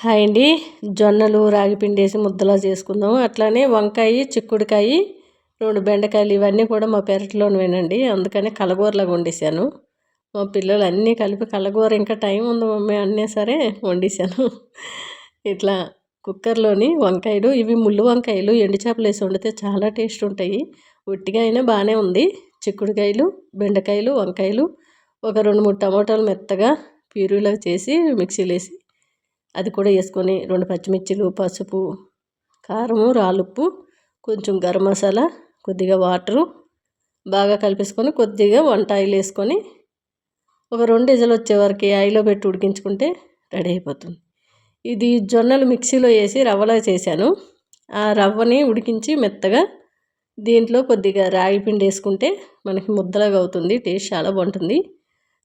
Hi అండి. జొన్నలు రాగి పిండి వేసి ముద్దలా చేసుకుందాము. అట్లానే వంకాయ, చిక్కుడుకాయ, 2 బెండకాయలు ఇవన్నీ కూడా మా పెరట్లోనివేనండి. అందుకని కలగూరలాగా వండేసాను. మా పిల్లలు అన్నీ కలిపి కలగూర ఇంకా టైం ఉంది మమ్మీ అన్నీ సరే వండేసాను. ఇట్లా కుక్కర్లోని వంకాయలు, ఇవి ముళ్ళు వంకాయలు, ఎండు చేపలు వేసి వండితే చాలా టేస్ట్ ఉంటాయి. ఉట్టిగా అయినా బాగానే ఉంది. చిక్కుడుకాయలు, బెండకాయలు, వంకాయలు, ఒక 2-3 టమాటాలు మెత్తగా ప్యూరీలాగా చేసి మిక్సీలో వేసి అది కూడా వేసుకొని 2 పచ్చిమిర్చిలు, పసుపు, కారము, రాళ్ళుప్పు, కొంచెం గరం మసాలా, కొద్దిగా వాటరు బాగా కలిపేసుకొని కొద్దిగా వంట ఆయిల్ వేసుకొని ఒక 2 విజిల్ వచ్చే వరకు ఆయిల్లో పెట్టి ఉడికించుకుంటే రెడీ అయిపోతుంది. ఇది జొన్నలు మిక్సీలో వేసి రవ్వలా చేశాను. ఆ రవ్వని ఉడికించి మెత్తగా దీంట్లో కొద్దిగా రాగి పిండి వేసుకుంటే మనకి ముద్దలాగా అవుతుంది. టేస్ట్ చాలా బాగుంటుంది.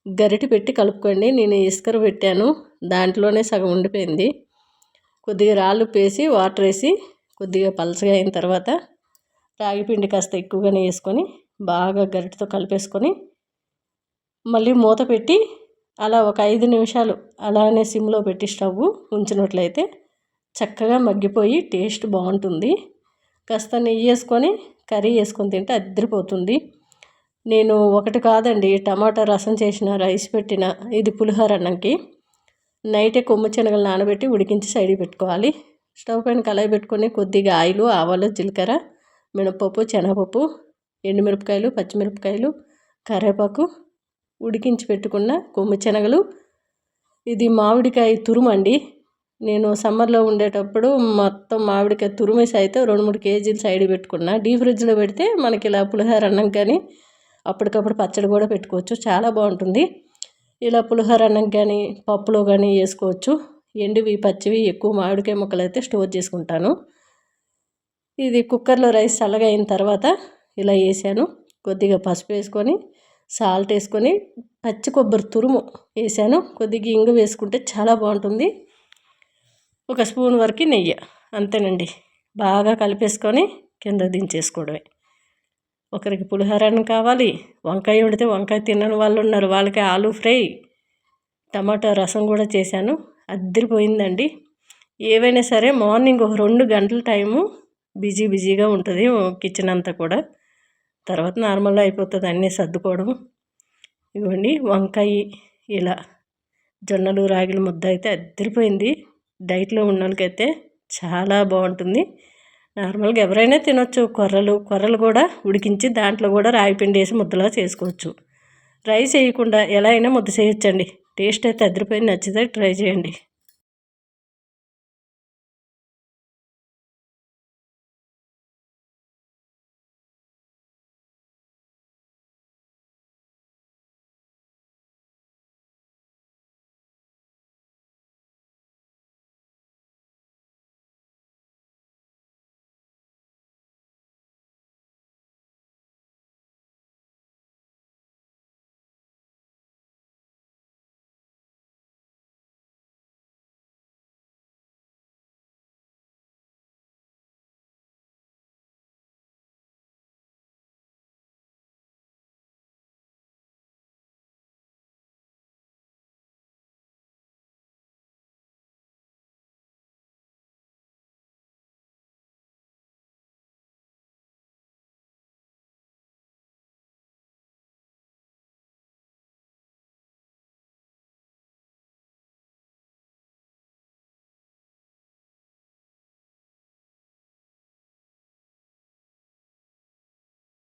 గరిటె పెట్టి కలుపుకోండి. నేను ఇసుకర పెట్టాను, దాంట్లోనే సగం ఉండిపోయింది. కొద్దిగా రాళ్ళు వేసి వాటర్ వేసి కొద్దిగా పలచగా అయిన తర్వాత రాగి పిండి కాస్త ఎక్కువగానే వేసుకొని బాగా గరిటెతో కలిపేసుకొని మళ్ళీ మూత పెట్టి అలా ఒక 5 నిమిషాలు అలానే సిమ్లో పెట్టి స్టవ్ ఉంచినట్లయితే చక్కగా మగ్గిపోయి టేస్ట్ బాగుంటుంది. కాస్త నెయ్యి వేసుకొని కర్రీ వేసుకొని తింటే అద్దరిపోతుంది. నేను ఒకటి కాదండి, టమాటా రసం చేసిన, రైస్ పెట్టిన, ఇది పులిహోర అన్నంకి నైటే కొమ్ము శనగలు నానబెట్టి ఉడికించి సైడ్కి పెట్టుకోవాలి. స్టవ్ పైన కళాయి పెట్టుకొని కొద్దిగా ఆయిల్, ఆవాలు, జీలకర్ర, మినపప్పు, శనగపప్పు, ఎండుమిరపకాయలు, పచ్చిమిరపకాయలు, కరివేపాకు, ఉడికించి పెట్టుకున్న కొమ్ము శనగలు, ఇది మామిడికాయ తురుమండి. నేను సమ్మర్లో ఉండేటప్పుడు మొత్తం మామిడికాయ తురుమేసి అయితే 2-3 కేజీలు సైడ్ పెట్టుకున్నా. డీప్ ఫ్రిడ్జ్లో పెడితే మనకి ఇలా పులిహోర అన్నం కానీ అప్పటికప్పుడు పచ్చడి కూడా పెట్టుకోవచ్చు, చాలా బాగుంటుంది. ఇలా పులిహోర అన్నం కానీ పప్పులో కానీ వేసుకోవచ్చు. ఎండువి పచ్చివి ఎక్కువ మామిడికాయ ముక్కలు అయితే స్టోర్ చేసుకుంటాను. ఇది కుక్కర్లో రైస్ చల్లగా అయిన తర్వాత ఇలా వేసాను. కొద్దిగా పసుపు వేసుకొని సాల్ట్ వేసుకొని పచ్చి కొబ్బరి తురుము వేసాను. కొద్దిగా ఇంగు వేసుకుంటే చాలా బాగుంటుంది. ఒక స్పూన్ వరకు నెయ్యి, అంతేనండి. బాగా కలిపేసుకొని కింద దించేసుకోవడమే. ఒకరికి పులిహోర అన్నం కావాలి, వంకాయ వండితే వంకాయ తినని వాళ్ళు ఉన్నారు, వాళ్ళకి ఆలూ ఫ్రై, టమాటా రసం కూడా చేశాను. అద్దరిపోయిందండి. ఏవైనా సరే మార్నింగ్ ఒక 2 గంటల టైము బిజీగా ఉంటుంది కిచెన్ అంతా కూడా. తర్వాత నార్మల్గా అయిపోతుంది అన్నీ సర్దుకోవడం. ఇవ్వండి వంకాయ ఇలా జొన్నలు రాగిల ముద్ద అయితే అద్దరిపోయింది. డైట్లో ఉన్న వాళ్ళకైతే చాలా బాగుంటుంది. నార్మల్గా ఎవరైనా తినొచ్చు. కొర్రలు కూడా ఉడికించి దాంట్లో కూడా రాగి పిండి వేసి ముద్దలా చేసుకోవచ్చు. రైస్ వేయకుండా ఎలా అయినా ముద్ద చేయొచ్చండి. టేస్ట్ అయితే అద్దరిపోయింది. నచ్చితే ట్రై చేయండి.